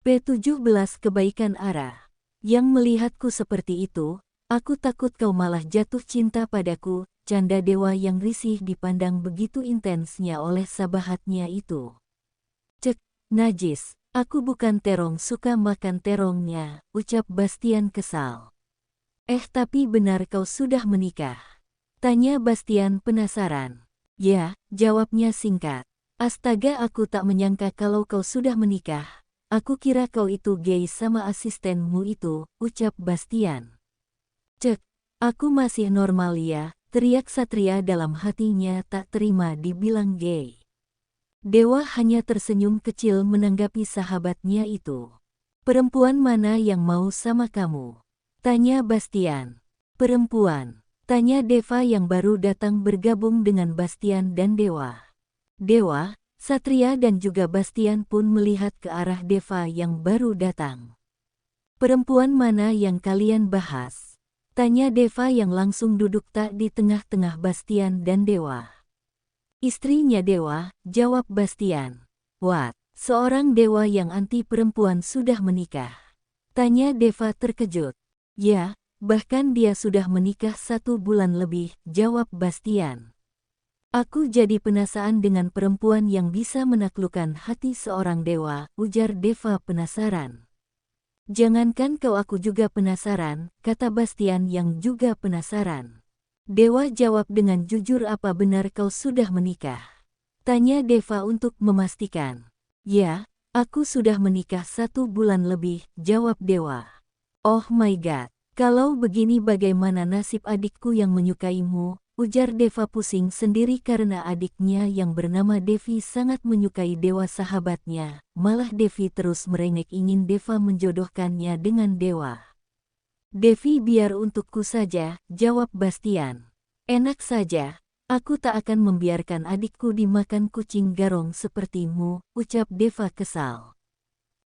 P17 Kebaikan arah. Yang melihatku seperti itu, aku takut kau malah jatuh cinta padaku, canda dewa yang risih dipandang begitu intensnya oleh sahabatnya itu. Cek, najis, aku bukan terong suka makan terongnya, ucap Bastian kesal. Tapi benar kau sudah menikah? Tanya Bastian penasaran. Ya, jawabnya singkat. Astaga, aku tak menyangka kalau kau sudah menikah. Aku kira kau itu gay sama asistenmu itu, ucap Bastian. Cek, aku masih normal ya, teriak Satria dalam hatinya tak terima dibilang gay. Dewa hanya tersenyum kecil menanggapi sahabatnya itu. Perempuan mana yang mau sama kamu? Tanya Bastian. Perempuan, tanya Deva yang baru datang bergabung dengan Bastian dan Dewa. Dewa, Satria dan juga Bastian pun melihat ke arah Deva yang baru datang. Perempuan mana yang kalian bahas? Tanya Deva yang langsung duduk tak di tengah-tengah Bastian dan Dewa. Istrinya Dewa, jawab Bastian. What? Seorang dewa yang anti perempuan sudah menikah? Tanya Deva terkejut. Ya, bahkan dia sudah menikah 1 bulan lebih, jawab Bastian. Aku jadi penasaran dengan perempuan yang bisa menaklukkan hati seorang dewa, ujar Deva penasaran. Jangankan kau, aku juga penasaran, kata Bastian yang juga penasaran. Dewa jawab dengan jujur, apa benar kau sudah menikah? Tanya Deva untuk memastikan. Ya, aku sudah menikah 1 bulan lebih, jawab Dewa. Oh my god, kalau begini bagaimana nasib adikku yang menyukaimu? Ujar Deva pusing sendiri karena adiknya yang bernama Devi sangat menyukai Dewa sahabatnya, malah Devi terus merengek ingin Deva menjodohkannya dengan Dewa. Devi biar untukku saja, jawab Bastian. Enak saja, aku tak akan membiarkan adikku dimakan kucing garong sepertimu, ucap Deva kesal.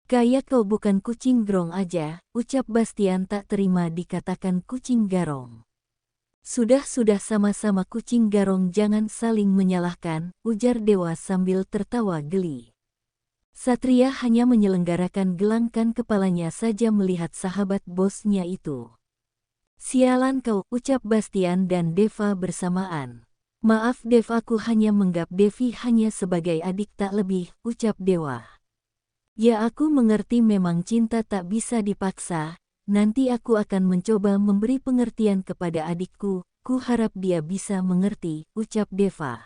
Kayak kau bukan kucing garong aja, ucap Bastian tak terima dikatakan kucing garong. Sudah sama-sama kucing garong, jangan saling menyalahkan, ujar Dewa sambil tertawa geli. Satria hanya menyelenggarakan gelangkan kepalanya saja melihat sahabat bosnya itu. Sialan kau, ucap Bastian dan Deva bersamaan. Maaf Dev, aku hanya menganggap Devi hanya sebagai adik tak lebih, ucap Dewa. Ya aku mengerti, memang cinta tak bisa dipaksa. Nanti aku akan mencoba memberi pengertian kepada adikku, ku harap dia bisa mengerti, ucap Deva.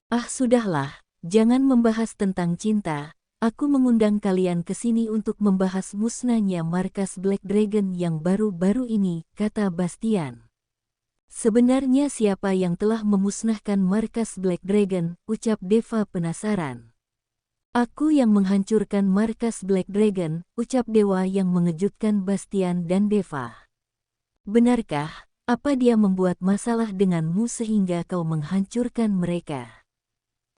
Ah sudahlah, jangan membahas tentang cinta, aku mengundang kalian ke sini untuk membahas musnahnya markas Black Dragon yang baru-baru ini, kata Bastian. Sebenarnya siapa yang telah memusnahkan markas Black Dragon, ucap Deva penasaran. Aku yang menghancurkan markas Black Dragon, ucap Dewa yang mengejutkan Bastian dan Deva. Benarkah, apa dia membuat masalah denganmu sehingga kau menghancurkan mereka?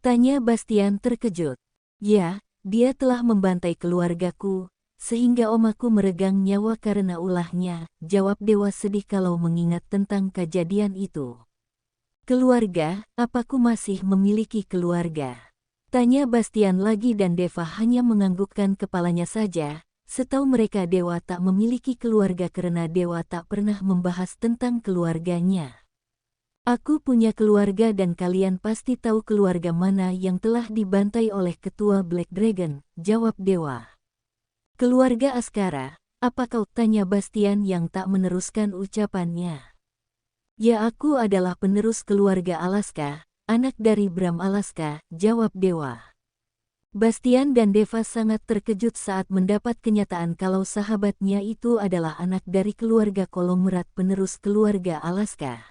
Tanya Bastian terkejut. Ya, dia telah membantai keluargaku, sehingga omaku meregang nyawa karena ulahnya, jawab Dewa sedih kalau mengingat tentang kejadian itu. Keluarga, apaku masih memiliki keluarga? Tanya Bastian lagi dan Deva hanya menganggukkan kepalanya saja. Setahu mereka Dewa tak memiliki keluarga karena Dewa tak pernah membahas tentang keluarganya. Aku punya keluarga dan kalian pasti tahu keluarga mana yang telah dibantai oleh ketua Black Dragon, jawab Dewa. Keluarga Askara, apa kau? Tanya Bastian yang tak meneruskan ucapannya. Ya aku adalah penerus keluarga Alaska. Anak dari Bram Alaska, jawab Dewa. Bastian dan Deva sangat terkejut saat mendapat kenyataan kalau sahabatnya itu adalah anak dari keluarga Kolomerat penerus keluarga Alaska.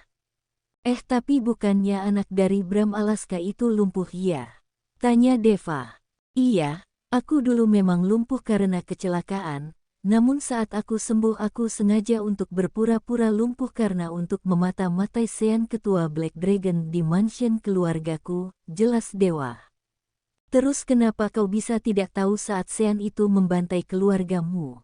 Tapi bukannya anak dari Bram Alaska itu lumpuh ya? Tanya Deva. Iya, aku dulu memang lumpuh karena kecelakaan. Namun saat aku sembuh aku sengaja untuk berpura-pura lumpuh karena untuk memata-matai Sean ketua Black Dragon di mansion keluargaku, jelas Dewa. Terus kenapa kau bisa tidak tahu saat Sean itu membantai keluargamu?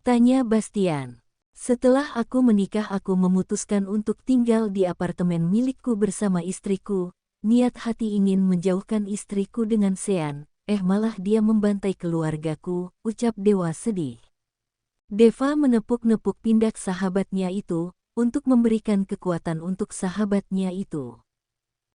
Tanya Bastian. Setelah aku menikah aku memutuskan untuk tinggal di apartemen milikku bersama istriku. Niat hati ingin menjauhkan istriku dengan Sean, malah dia membantai keluargaku, ucap Dewa sedih. Deva menepuk-nepuk pundak sahabatnya itu, untuk memberikan kekuatan untuk sahabatnya itu.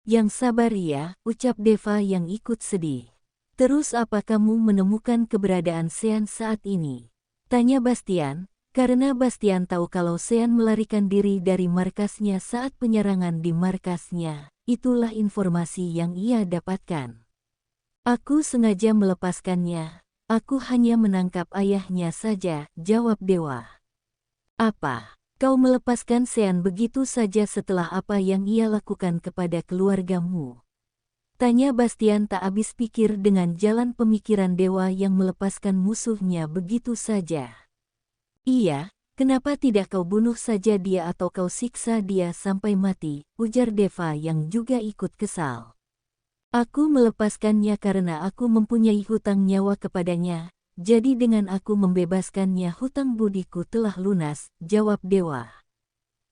Yang sabar ya, ucap Deva yang ikut sedih. Terus apa kamu menemukan keberadaan Sean saat ini? Tanya Bastian, karena Bastian tahu kalau Sean melarikan diri dari markasnya saat penyerangan di markasnya. Itulah informasi yang ia dapatkan. Aku sengaja melepaskannya. Aku hanya menangkap ayahnya saja, jawab Dewa. Apa? Kau melepaskan Sean begitu saja setelah apa yang ia lakukan kepada keluargamu? Tanya Bastian tak habis pikir dengan jalan pemikiran Dewa yang melepaskan musuhnya begitu saja. Iya, kenapa tidak kau bunuh saja dia atau kau siksa dia sampai mati, ujar Deva yang juga ikut kesal. Aku melepaskannya karena aku mempunyai hutang nyawa kepadanya, jadi dengan aku membebaskannya hutang budiku telah lunas, jawab Dewa.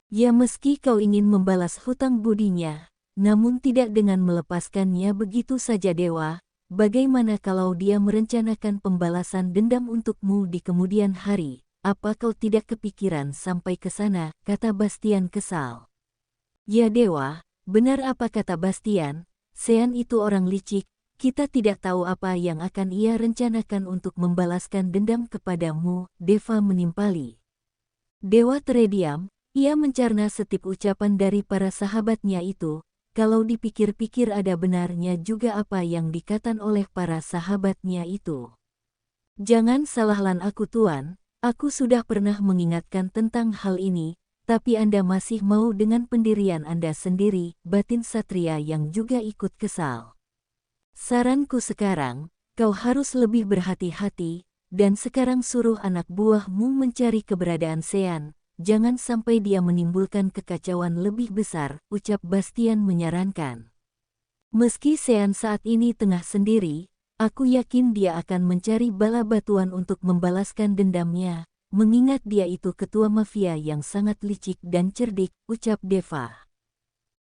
Ya meski kau ingin membalas hutang budinya, namun tidak dengan melepaskannya begitu saja Dewa, bagaimana kalau dia merencanakan pembalasan dendam untukmu di kemudian hari, apa kau tidak kepikiran sampai ke sana, kata Bastian kesal. Ya Dewa, benar apa kata Bastian. Sean itu orang licik, kita tidak tahu apa yang akan ia rencanakan untuk membalaskan dendam kepadamu, Deva menimpali. Dewa terdiam, ia mencerna setiap ucapan dari para sahabatnya itu, kalau dipikir-pikir ada benarnya juga apa yang dikatakan oleh para sahabatnya itu. Jangan salahkan aku Tuan, aku sudah pernah mengingatkan tentang hal ini, tapi Anda masih mau dengan pendirian Anda sendiri, batin Satria yang juga ikut kesal. Saranku sekarang, kau harus lebih berhati-hati, dan sekarang suruh anak buahmu mencari keberadaan Sean, jangan sampai dia menimbulkan kekacauan lebih besar, ucap Bastian menyarankan. Meski Sean saat ini tengah sendiri, aku yakin dia akan mencari bala batuan untuk membalaskan dendamnya. Mengingat dia itu ketua mafia yang sangat licik dan cerdik, ucap Deva.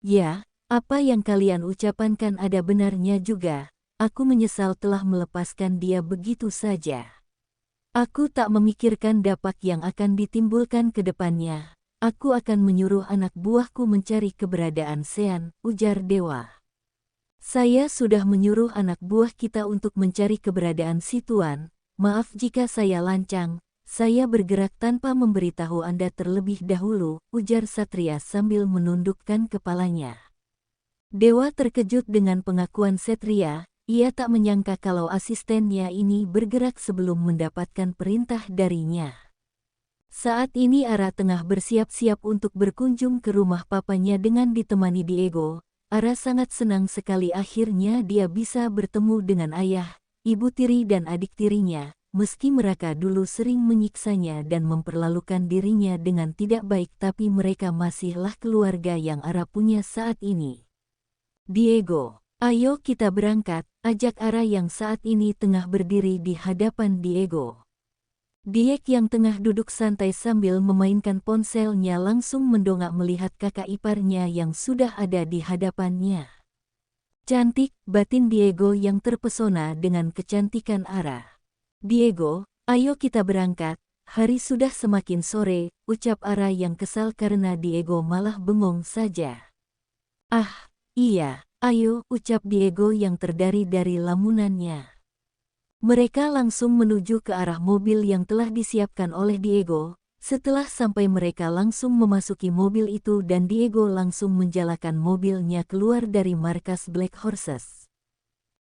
Ya, apa yang kalian ucapkan ada benarnya juga, aku menyesal telah melepaskan dia begitu saja. Aku tak memikirkan dampak yang akan ditimbulkan ke depannya, aku akan menyuruh anak buahku mencari keberadaan Sean, ujar Dewa. Saya sudah menyuruh anak buah kita untuk mencari keberadaan si Tuan, maaf jika saya lancang. Saya bergerak tanpa memberitahu Anda terlebih dahulu, ujar Satria sambil menundukkan kepalanya. Dewa terkejut dengan pengakuan Satria, ia tak menyangka kalau asistennya ini bergerak sebelum mendapatkan perintah darinya. Saat ini Ara tengah bersiap-siap untuk berkunjung ke rumah papanya dengan ditemani Diego. Ara sangat senang sekali akhirnya dia bisa bertemu dengan ayah, ibu tiri dan adik tirinya. Meski mereka dulu sering menyiksanya dan memperlakukan dirinya dengan tidak baik tapi mereka masihlah keluarga yang Ara punya saat ini. Diego, ayo kita berangkat, ajak Ara yang saat ini tengah berdiri di hadapan Diego. Diego yang tengah duduk santai sambil memainkan ponselnya langsung mendongak melihat kakak iparnya yang sudah ada di hadapannya. Cantik, batin Diego yang terpesona dengan kecantikan Ara. Diego, ayo kita berangkat, hari sudah semakin sore, ucap Ara yang kesal karena Diego malah bengong saja. Ah, iya, ayo, ucap Diego yang terdari dari lamunannya. Mereka langsung menuju ke arah mobil yang telah disiapkan oleh Diego, setelah sampai mereka langsung memasuki mobil itu dan Diego langsung menjalakan mobilnya keluar dari markas Black Horses.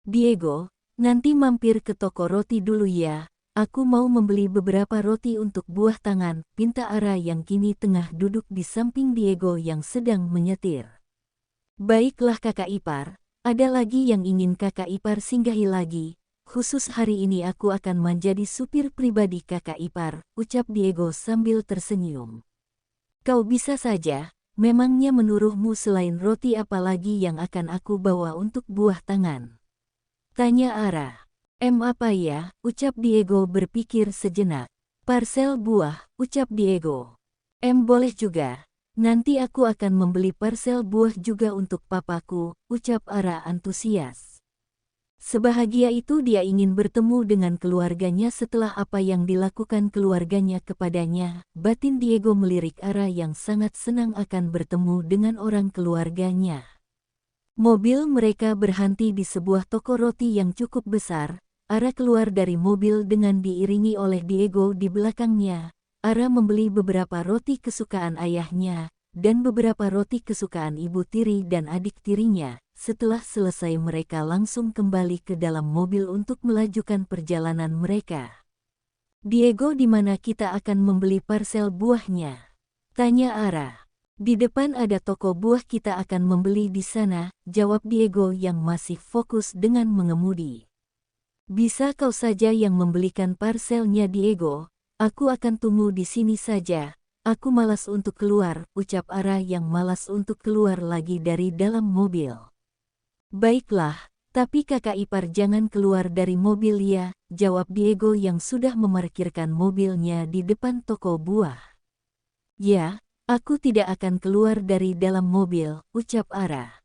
Diego, nanti mampir ke toko roti dulu ya, aku mau membeli beberapa roti untuk buah tangan, pinta Ara yang kini tengah duduk di samping Diego yang sedang menyetir. Baiklah kakak ipar, ada lagi yang ingin kakak ipar singgahi lagi, khusus hari ini aku akan menjadi supir pribadi kakak ipar, ucap Diego sambil tersenyum. Kau bisa saja, memangnya menurutmu selain roti apa lagi yang akan aku bawa untuk buah tangan? Tanya Ara. Apa ya, ucap Diego berpikir sejenak. Parsel buah, ucap Diego. Boleh juga. Nanti aku akan membeli parsel buah juga untuk papaku, ucap Ara antusias. Sebahagia itu dia ingin bertemu dengan keluarganya setelah apa yang dilakukan keluarganya kepadanya. Batin Diego melirik Ara yang sangat senang akan bertemu dengan orang keluarganya. Mobil mereka berhenti di sebuah toko roti yang cukup besar. Ara keluar dari mobil dengan diiringi oleh Diego di belakangnya. Ara membeli beberapa roti kesukaan ayahnya dan beberapa roti kesukaan ibu tiri dan adik tirinya. Setelah selesai mereka langsung kembali ke dalam mobil untuk melajukan perjalanan mereka. Diego, di mana kita akan membeli parsel buahnya? Tanya Ara. Di depan ada toko buah, kita akan membeli di sana, jawab Diego yang masih fokus dengan mengemudi. Bisa kau saja yang membelikan parselnya, Diego. Aku akan tunggu di sini saja. Aku malas untuk keluar, ucap Ara yang malas untuk keluar lagi dari dalam mobil. Baiklah, tapi kakak ipar jangan keluar dari mobil ya, jawab Diego yang sudah memarkirkan mobilnya di depan toko buah. Ya, aku tidak akan keluar dari dalam mobil, ucap Ara.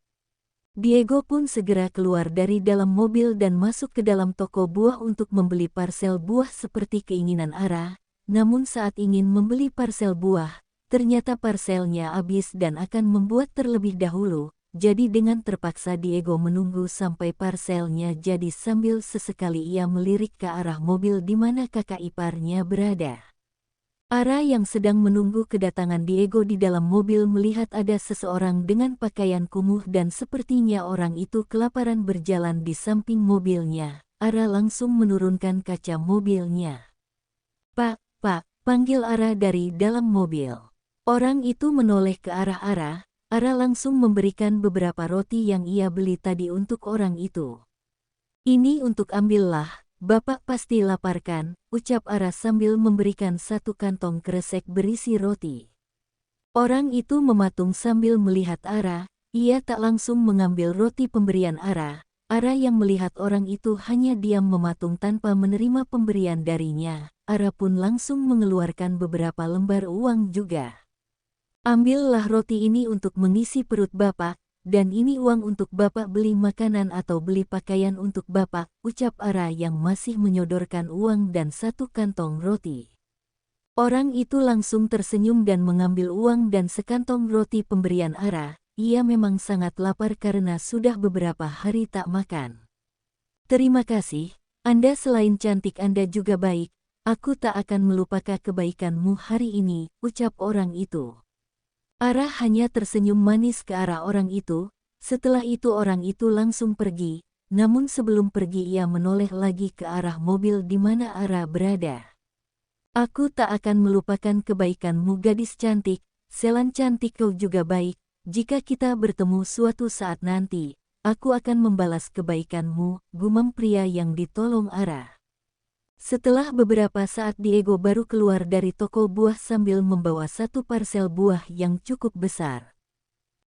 Diego pun segera keluar dari dalam mobil dan masuk ke dalam toko buah untuk membeli parsel buah seperti keinginan Ara. Namun saat ingin membeli parsel buah, ternyata parselnya habis dan akan membuat terlebih dahulu. Jadi dengan terpaksa Diego menunggu sampai parselnya jadi sambil sesekali ia melirik ke arah mobil di mana kakak iparnya berada. Ara yang sedang menunggu kedatangan Diego di dalam mobil melihat ada seseorang dengan pakaian kumuh dan sepertinya orang itu kelaparan berjalan di samping mobilnya. Ara langsung menurunkan kaca mobilnya. Pak, panggil Ara dari dalam mobil. Orang itu menoleh ke arah Ara. Ara langsung memberikan beberapa roti yang ia beli tadi untuk orang itu. Ini untuk ambillah, Bapak pasti lapar kan, ucap Ara sambil memberikan satu kantong kresek berisi roti. Orang itu mematung sambil melihat Ara, ia tak langsung mengambil roti pemberian Ara. Ara yang melihat orang itu hanya diam mematung tanpa menerima pemberian darinya. Ara pun langsung mengeluarkan beberapa lembar uang juga. Ambillah roti ini untuk mengisi perut Bapak, dan ini uang untuk Bapak beli makanan atau beli pakaian untuk Bapak, ucap Ara yang masih menyodorkan uang dan satu kantong roti. Orang itu langsung tersenyum dan mengambil uang dan sekantong roti pemberian Ara. Ia memang sangat lapar karena sudah beberapa hari tak makan. Terima kasih, Anda selain cantik Anda juga baik, aku tak akan melupakan kebaikanmu hari ini, ucap orang itu. Ara hanya tersenyum manis ke arah orang itu. Setelah itu orang itu langsung pergi, namun sebelum pergi ia menoleh lagi ke arah mobil di mana Ara berada. Aku tak akan melupakan kebaikanmu gadis cantik, Selan cantik kau juga baik, jika kita bertemu suatu saat nanti, aku akan membalas kebaikanmu, gumam pria yang ditolong Ara. Setelah beberapa saat Diego baru keluar dari toko buah sambil membawa satu parsel buah yang cukup besar.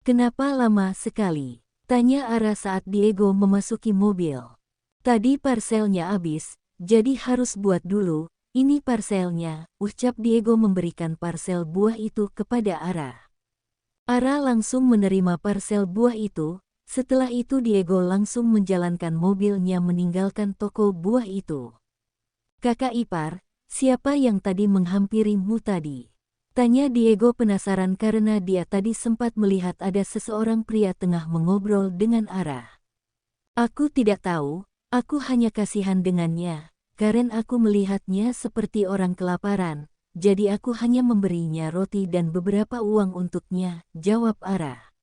Kenapa lama sekali? Tanya Ara saat Diego memasuki mobil. Tadi parselnya habis, jadi harus buat dulu, ini parselnya, ucap Diego memberikan parsel buah itu kepada Ara. Ara langsung menerima parsel buah itu, setelah itu Diego langsung menjalankan mobilnya meninggalkan toko buah itu. Kakak ipar, siapa yang tadi menghampirimu tadi? Tanya Diego penasaran karena dia tadi sempat melihat ada seseorang pria tengah mengobrol dengan Ara. Aku tidak tahu, aku hanya kasihan dengannya, karena aku melihatnya seperti orang kelaparan, jadi aku hanya memberinya roti dan beberapa uang untuknya, jawab Ara.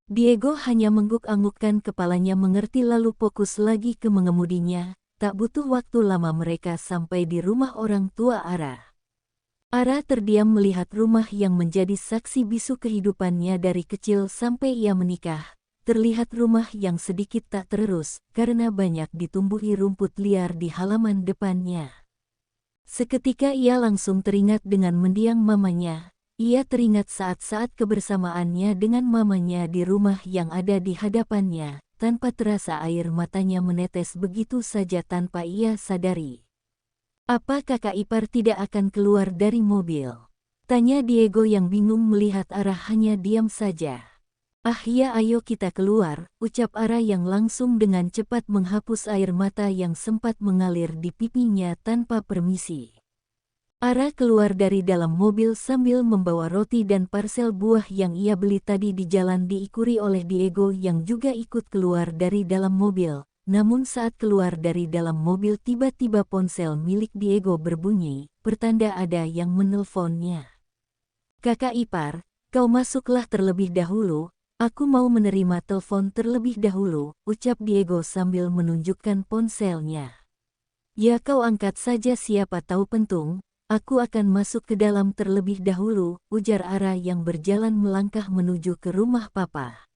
Diego hanya mengangguk-anggukkan kepalanya mengerti lalu fokus lagi ke mengemudinya. Tak butuh waktu lama mereka sampai di rumah orang tua Ara. Ara terdiam melihat rumah yang menjadi saksi bisu kehidupannya dari kecil sampai ia menikah. Terlihat rumah yang sedikit tak terurus karena banyak ditumbuhi rumput liar di halaman depannya. Seketika ia langsung teringat dengan mendiang mamanya. Ia teringat saat-saat kebersamaannya dengan mamanya di rumah yang ada di hadapannya. Tanpa terasa air matanya menetes begitu saja tanpa ia sadari. Apa kakak ipar tidak akan keluar dari mobil? Tanya Diego yang bingung melihat Ara hanya diam saja. Ah ya, ayo kita keluar, ucap Ara yang langsung dengan cepat menghapus air mata yang sempat mengalir di pipinya tanpa permisi. Ara keluar dari dalam mobil sambil membawa roti dan parsel buah yang ia beli tadi di jalan, diikuri oleh Diego yang juga ikut keluar dari dalam mobil. Namun saat keluar dari dalam mobil tiba-tiba ponsel milik Diego berbunyi, pertanda ada yang menelponnya. Kakak ipar, kau masuklah terlebih dahulu. Aku mau menerima telepon terlebih dahulu, ucap Diego sambil menunjukkan ponselnya. Ya kau angkat saja, siapa tahu penting. Aku akan masuk ke dalam terlebih dahulu, ujar Ara yang berjalan melangkah menuju ke rumah papa.